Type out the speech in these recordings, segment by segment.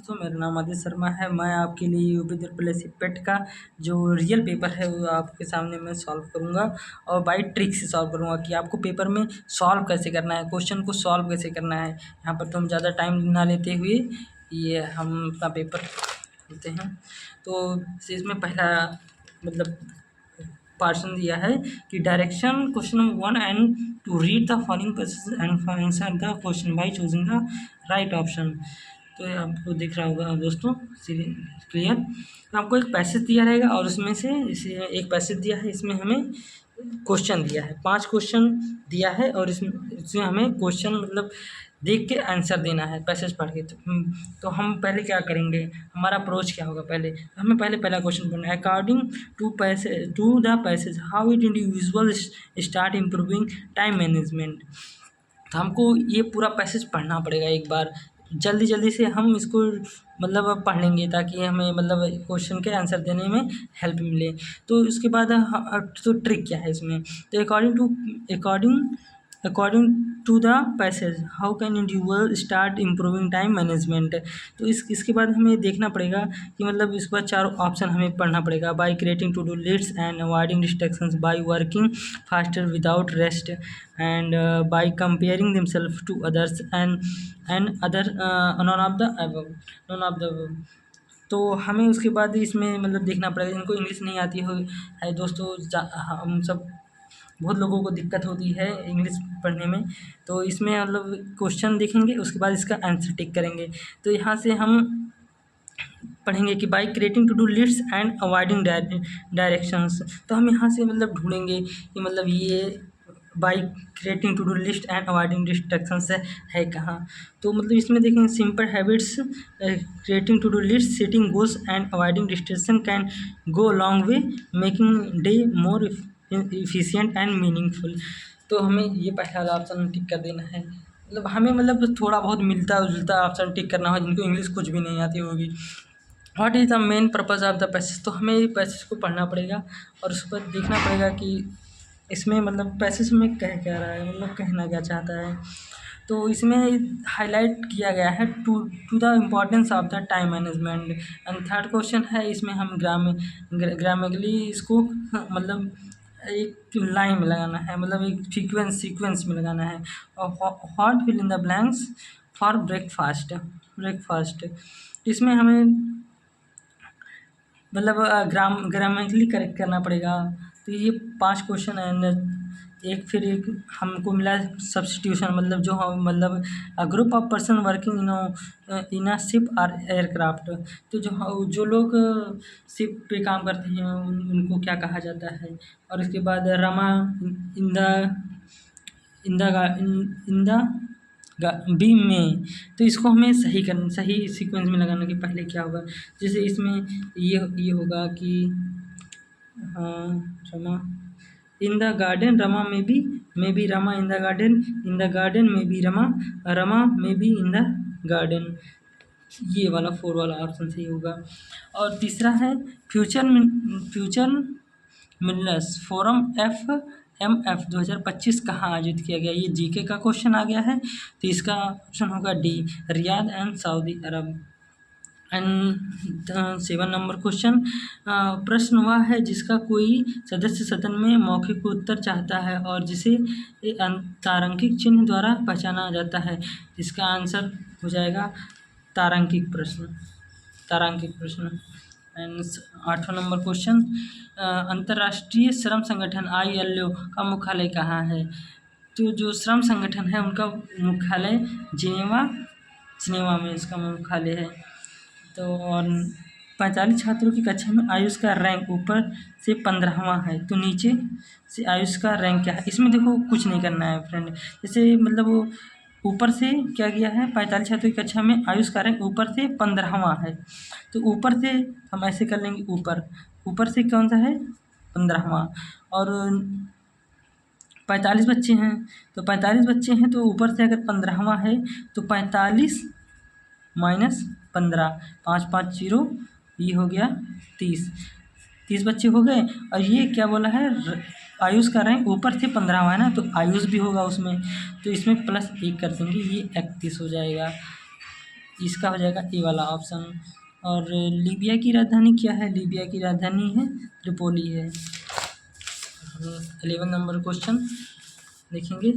दोस्तों, मेरा नाम आदित्य शर्मा है। मैं आपके लिए यूपी ट्रिपल पेट का जो रियल पेपर है वो आपके सामने मैं सॉल्व करूंगा और बाय ट्रिक से सॉल्व करूंगा कि आपको पेपर में सॉल्व कैसे करना है, क्वेश्चन को सॉल्व कैसे करना है। यहाँ पर तो हम ज़्यादा टाइम ना लेते हुए ये हम अपना पेपर खोलते हैं। तो इसमें पहला मतलब पर्सन दिया है कि direction question number 1 and to read the following passage and answer the question by choosing the right option. तो ये आपको दिख रहा होगा दोस्तों, क्लियर। तो आपको एक पैसेज दिया रहेगा और उसमें से इसे एक पैसेज दिया है, इसमें हमें क्वेश्चन दिया है, 5 क्वेश्चन दिया है और इसमें हमें क्वेश्चन मतलब देख के आंसर देना है पैसेज पढ़ के। तो हम पहले क्या करेंगे, हमारा अप्रोच क्या होगा। पहले तो हमें पहला क्वेश्चन पढ़ना है। According to the passage how it individual start improving time management. तो हमको ये पूरा पैसेज पढ़ना पड़ेगा एक बार, जल्दी से हम इसको मतलब पढ़ लेंगे ताकि हमें मतलब क्वेश्चन के आंसर देने में हेल्प मिले। तो इसके बाद तो ट्रिक क्या है इसमें, तो according to the passage how can individual start improving time management. तो इसके बाद हमें देखना पड़ेगा कि मतलब इसके बाद 4 ऑप्शन हमें पढ़ना पड़ेगा। By creating to do lists and avoiding distractions, by working faster without rest and by comparing themselves to others and other none of the. तो हमें उसके बाद इसमें मतलब देखना पड़ेगा, जिनको इंग्लिश नहीं आती है दोस्तों, हम सब बहुत लोगों को दिक्कत होती है इंग्लिश पढ़ने में। तो इसमें मतलब क्वेश्चन देखेंगे, उसके बाद इसका आंसर टिक करेंगे। तो यहाँ से हम पढ़ेंगे कि by creating to do list and avoiding directions. तो हम यहाँ से मतलब ढूंढेंगे कि मतलब ये by creating to do list and avoiding distractions है कहाँ। तो मतलब इसमें देखेंगे simple habits, creating to do list, setting goals and avoiding distraction can go long way making day more efficient and meaningful. तो हमें ये पहला वाला ऑप्शन टिक कर देना है। मतलब हमें मतलब थोड़ा बहुत मिलता जुलता ऑप्शन टिक करना हो जिनको इंग्लिश कुछ भी नहीं आती होगी। What is the main purpose of the passage. तो हमें ये पैसेज को पढ़ना पड़ेगा और उस पर देखना पड़ेगा कि इसमें मतलब पैसेज में कह क्या रहा है, मतलब कहना क्या चाहता है। तो इसमें हाईलाइट किया गया है to the importance of the time management. And third question है, इसमें हम ग्रामेटिकली इसको मतलब एक लाइन में लगाना है, मतलब एक सीक्वेंस में लगाना है। और what fill in the blanks for breakfast. इसमें हमें मतलब ग्रामेटिकली करेक्ट करना पड़ेगा। तो ये 5 क्वेश्चन है। एक हमको मिला सब्स्टिट्यूशन, मतलब जो हम मतलब group of person working in a ship और एयरक्राफ्ट। तो जो लोग शिप पे काम करते हैं उनको क्या कहा जाता है। और इसके बाद रमा इन द बी में। तो इसको हमें सही सीक्वेंस में लगाना कि पहले क्या होगा। जैसे इसमें ये होगा कि Rama in the garden, Rama में be Rama in the garden में बी रमा में बी इन द गार्डन। ये वाला 4 वाला ऑप्शन सही होगा। और तीसरा है फ्यूचर मिलर्स फोरम FMF 2025 कहाँ आयोजित किया गया। ये जीके का क्वेश्चन आ गया है। तो इसका ऑप्शन होगा D, Riyadh and Saudi Arab. And 7 number question, प्रश्न वह है जिसका कोई सदस्य सदन में मौखिक उत्तर चाहता है और जिसे तारांकित चिन्ह द्वारा पहचाना जाता है। इसका आंसर हो जाएगा तारांकित प्रश्न। एंड 8वां नंबर क्वेश्चन, अंतर्राष्ट्रीय श्रम संगठन ILO का मुख्यालय कहाँ है। तो जो श्रम संगठन है उनका मुख्यालय जिनेवा में इसका मुख्यालय है। तो और 45 छात्रों की कक्षा में आयुष का रैंक ऊपर से 15वां है, तो नीचे से आयुष का रैंक क्या है। इसमें देखो कुछ नहीं करना है फ्रेंड, जैसे मतलब वो ऊपर से क्या किया है, 45 छात्रों की कक्षा में आयुष का रैंक ऊपर से 15वां है। तो ऊपर से हम ऐसे कर लेंगे, ऊपर से कौन सा है 15वां। और 45 बच्चे हैं, तो 45 बच्चे हैं तो ऊपर से अगर 15वां है तो 45 माइनस 15, 5 5 0, ये हो गया 30 बच्चे हो गए। और ये क्या बोला है, आयुष का रैंक ऊपर से 15वां है ना, तो आयुष भी होगा उसमें, तो इसमें +1 कर देंगे, ये 31 हो जाएगा। इसका हो जाएगा ए वाला ऑप्शन। और लीबिया की राजधानी क्या है? लीबिया की राजधानी है त्रिपोली है। 11 नंबर क्वेश्चन देखेंगे,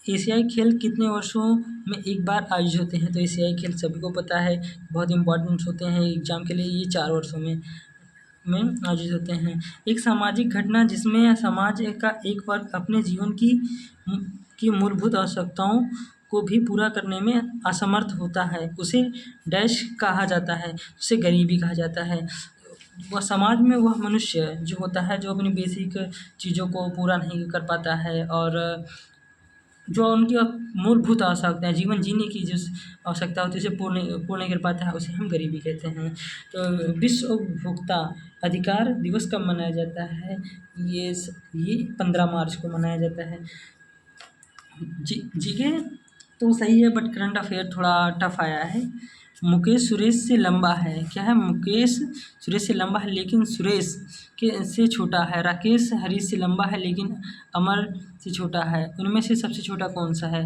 एशियाई खेल कितने वर्षों में एक बार आयोजित होते हैं? तो एशियाई खेल सभी को पता है, बहुत इंपॉर्टेंट होते हैं एग्जाम के लिए, ये 4 वर्षों में आयोजित होते हैं। एक सामाजिक घटना जिसमें समाज का एक वर्ग अपने जीवन की मूलभूत आवश्यकताओं को भी पूरा करने में असमर्थ होता है, उसे डैश कहा जाता है, उसे गरीबी कहा जाता है। वह समाज में वह मनुष्य जो होता है जो अपनी बेसिक चीज़ों को पूरा नहीं कर पाता है और जो उनकी मूलभूत आवश्यकताएँ जीवन जीने की जो आवश्यकता होती है उसे पूर्ण नहीं कर पाता है, उसे हम गरीबी कहते हैं। तो विश्व उपभोक्ता अधिकार दिवस कब मनाया जाता है? ये 15 मार्च को मनाया जाता है। जीके तो सही है, बट करंट अफेयर थोड़ा टफ आया है। मुकेश सुरेश से लंबा है, क्या है? मुकेश सुरेश से लंबा है लेकिन सुरेश के से छोटा है। राकेश हरीश से लंबा है लेकिन अमर से छोटा है। उनमें से सबसे छोटा कौन सा है?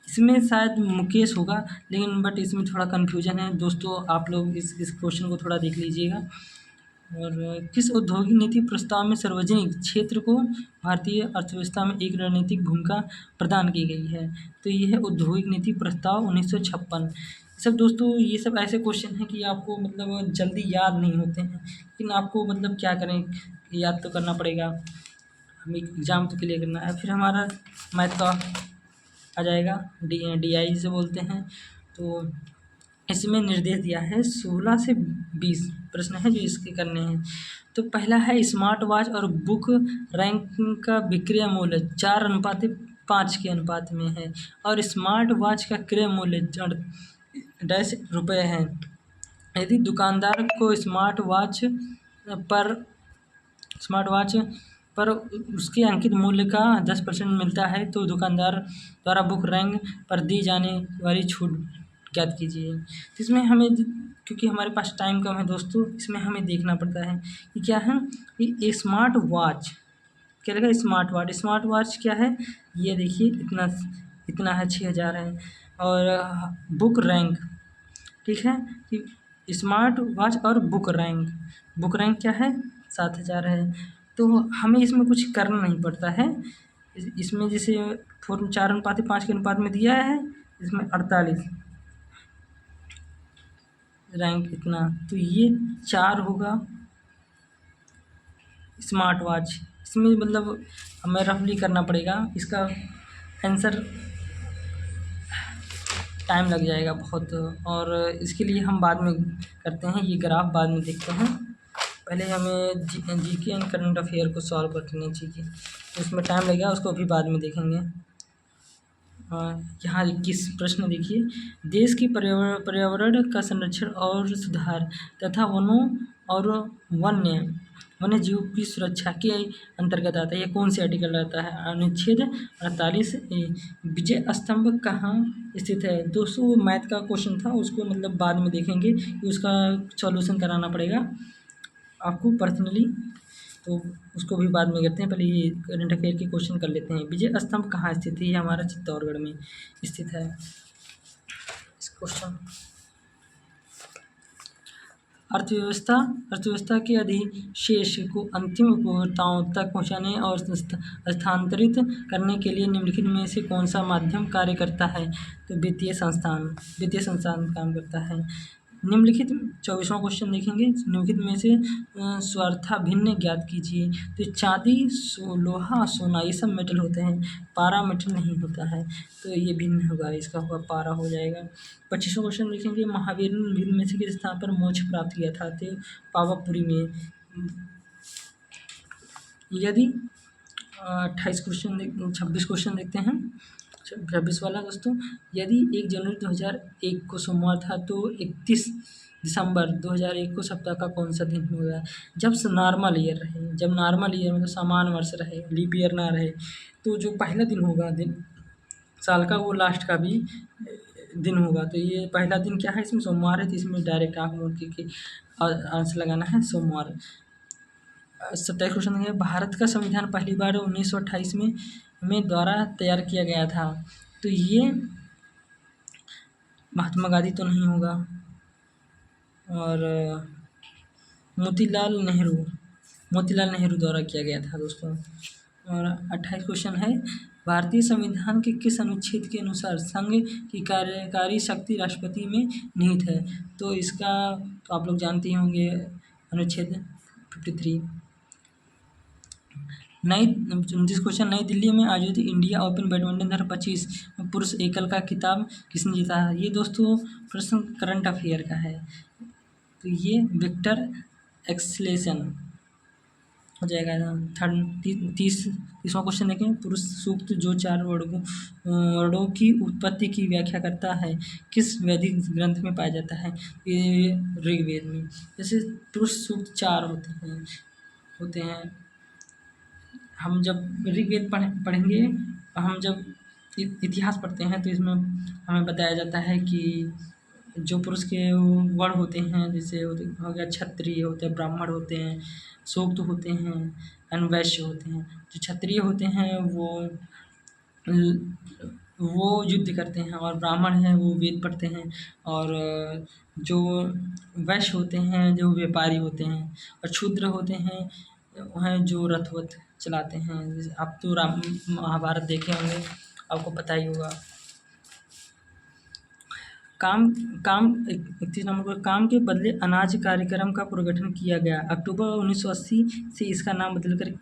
इसमें शायद मुकेश होगा, लेकिन बट इसमें थोड़ा कन्फ्यूजन है दोस्तों, आप लोग इस क्वेश्चन को थोड़ा देख लीजिएगा। और किस औद्योगिक नीति प्रस्ताव में सार्वजनिक क्षेत्र को भारतीय अर्थव्यवस्था में एक रणनीतिक भूमिका प्रदान की गई है? तो ये है औद्योगिक नीति प्रस्ताव 1956। सब दोस्तों ये सब ऐसे क्वेश्चन हैं कि आपको मतलब जल्दी याद नहीं होते हैं, लेकिन आपको मतलब क्या करें, याद तो करना पड़ेगा, हमें एग्ज़ाम तो क्लियर करना है। फिर हमारा मैथ का आ जाएगा, DI जिसे बोलते हैं। तो इसमें निर्देश दिया है 16 से 20 प्रश्न है जो इसके करने हैं। तो पहला है स्मार्ट वॉच और बुक रैंक का विक्रय मूल्य 4:5 के अनुपात में है और स्मार्ट वॉच का क्रय मूल्य ₹10 है। यदि दुकानदार को स्मार्ट वॉच पर उसके अंकित मूल्य का 10% मिलता है तो दुकानदार द्वारा बुक रैंक पर दी जाने वाली छूट ज्ञात कीजिए। तो इसमें हमें क्योंकि हमारे पास टाइम कम है दोस्तों, इसमें हमें देखना पड़ता है कि क्या है कि स्मार्ट वॉच क्या लगा, स्मार्ट वॉच क्या है, ये देखिए इतना है 6000 है। और बुक रैंक, ठीक है कि स्मार्ट वॉच और बुक रैंक क्या है 7000 है। तो हमें इसमें कुछ करना नहीं पड़ता है, इसमें जैसे 4:5 के अनुपात में दिया है, इसमें 48 रैंक इतना, तो ये 4 होगा स्मार्ट वॉच। इसमें मतलब हमें रफली करना पड़ेगा, इसका आंसर टाइम लग जाएगा बहुत, और इसके लिए हम बाद में करते हैं, ये ग्राफ बाद में देखते हैं। पहले हमें जीके एंड करंट अफेयर को सॉल्व करने चाहिए, तो उसमें टाइम लगेगा, उसको अभी बाद में देखेंगे। यहाँ 21 प्रश्न देखिए, देश की पर्यावरण का संरक्षण और सुधार तथा वनों और वन्य जीव की सुरक्षा के अंतर्गत आता है। ये कौन से आर्टिकल आता है? अनुच्छेद 48 विजय स्तंभ कहाँ स्थित है? दोस्तों वो मैथ का क्वेश्चन था, उसको मतलब बाद में देखेंगे कि उसका सॉल्यूशन कराना पड़ेगा आपको पर्सनली, तो उसको भी बाद में करते हैं। पहले ये करंट अफेयर के क्वेश्चन कर लेते हैं। विजय स्तंभ कहाँ स्थित है? ये हमारा चित्तौड़गढ़ में स्थित है। इस क्वेश्चन अर्थव्यवस्था के अधिशेष को अंतिम उपभोक्ताओं तक पहुंचाने और स्थानांतरित करने के लिए निम्नलिखित में से कौन सा माध्यम कार्य करता है? तो वित्तीय संस्थान काम करता है। निम्नलिखित 24वां क्वेश्चन देखेंगे, निम्नलिखित में से स्वार्थाभिन्न ज्ञात कीजिए। तो चांदी, लोहा, सोना ये सब मेटल होते हैं, पारा मेटल नहीं होता है, तो ये भिन्न होगा, इसका होगा पारा हो जाएगा। 25वां क्वेश्चन देखेंगे, महावीर ने भिन्न में से किस स्थान पर मोक्ष प्राप्त किया था? तो पावापुरी में। यदि 26 क्वेश्चन देखते हैं, 26 वाला दोस्तों, यदि 1 जनवरी 2001 को सोमवार था तो 31 दिसंबर 2001 को सप्ताह का कौन सा दिन होगा? जब नॉर्मल ईयर मतलब समान वर्ष रहे, लीप ईयर ना रहे, तो जो पहला दिन होगा साल का, वो लास्ट का भी दिन होगा। तो ये पहला दिन क्या है, इसमें सोमवार है, तो इसमें डायरेक्ट आप नोट करके आंसर लगाना है सोमवार। 27 क्वेश्चन है, भारत का संविधान पहली बार 1928 में द्वारा तैयार किया गया था। तो ये महात्मा गांधी तो नहीं होगा। और मोतीलाल नेहरू द्वारा किया गया था दोस्तों। और 28 क्वेश्चन है, भारतीय संविधान के किस अनुच्छेद के अनुसार संघ की कार्यकारी शक्ति राष्ट्रपति में निहित है? तो इसका तो आप लोग जानते ही होंगे, अनुच्छेद 53। 29 क्वेश्चन, नई दिल्ली में आयोजित इंडिया ओपन बैडमिंटन 2025 में पुरुष एकल का खिताब किसने जीता? ये दोस्तों प्रश्न करंट अफेयर का है, तो ये विक्टर एक्सलेसन हो जाएगा। 30वां क्वेश्चन देखें, पुरुष सूक्त जो 4 वर्णों की उत्पत्ति की व्याख्या करता है किस वैदिक ग्रंथ में पाया जाता है? ये ऋग्वेद में। जैसे पुरुष सूक्त 4 होते हैं। हम जब ऋग्वेद पढ़ेंगे, हम जब इतिहास पढ़ते हैं तो इसमें हमें बताया जाता है कि जो पुरुष के वर्ण होते हैं, जैसे हो गया क्षत्रिय होते हैं, ब्राह्मण होते हैं, सूक्त होते हैं एंड वैश्य होते हैं। जो क्षत्रिय होते हैं वो युद्ध करते हैं, और ब्राह्मण हैं वो वेद पढ़ते हैं, और जो वैश्य होते हैं जो व्यापारी होते हैं, और क्षुद्र होते हैं जो रथवत चलाते हैं। जैसे आप तो महाभारत देखे होंगे, आपको पता ही होगा। काम 31 नंबर पर, काम के बदले अनाज कार्यक्रम का पुनर्गठन किया गया। अक्टूबर 1980 से इसका नाम बदल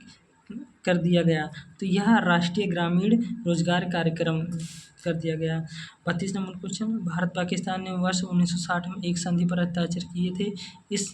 कर दिया गया, तो यह राष्ट्रीय ग्रामीण रोजगार कार्यक्रम कर दिया गया। 32 नंबर क्वेश्चन, भारत पाकिस्तान ने वर्ष 1960 में एक संधि पर हस्ताक्षर किए थे। इस